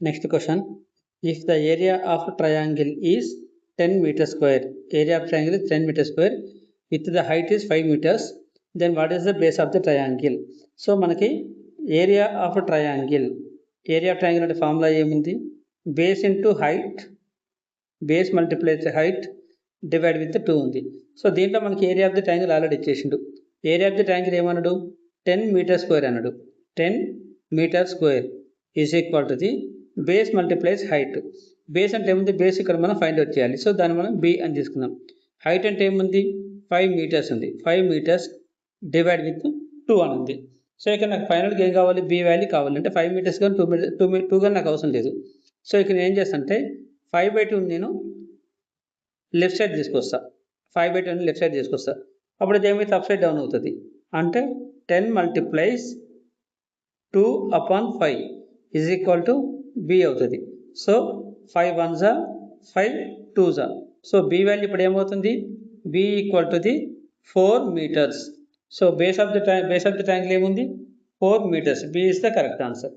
Next question. If the area of a triangle is 10 meters square, area of triangle is 10 meters square with the height is 5 meters, then what is the base of the triangle? So మనకి area of a triangle అంటే formula ఏముంది? Base into height, base multiplies height divide with 2 ఉంది. So దీంట్లో మనకి area of the triangle already ఇచ్చేసిండు. Area of the triangle ఏమన్నాడు? 10 metre square అన్నాడు. 10 metre square is equal to the base multiplies height. Base అంటే ఏముంది? Base ఇక్కడ మనం ఫైండ్ అవుట్ చేయాలి. సో దాన్ని మనం బి అని తీసుకుందాం. హైట్ అంటే ఏముంది? 5 మీటర్స్ ఉంది. 5 మీటర్స్ డివైడ్ విత్ 2 అని ఉంది. సో ఇక్కడ నాకు ఫైనల్గా ఏం కావాలి? బి వాల్యూ కావాలి. అంటే 5 మీటర్స్ కానీ 2 కానీ నాకు అవసరం లేదు. సో ఇక్కడ నేను ఏం చేస్తాను అంటే 5/2 నేను లెఫ్ట్ సైడ్ తీసుకొస్తా. 5/2 లెఫ్ట్ సైడ్ తీసుకొస్తా. అప్పుడు అది ఏమైతే అప్ సైడ్ డౌన్ అవుతుంది. అంటే 10 multiplies 2/5 is equal to be అవుతుంది. సో 5 1 జా 5 2 జా. సో బి వాల్యూ ఇప్పుడు ఏమవుతుంది? B equal to the 4 meters. So base of the triangle ఏముంది? 4 meters. B is the correct answer.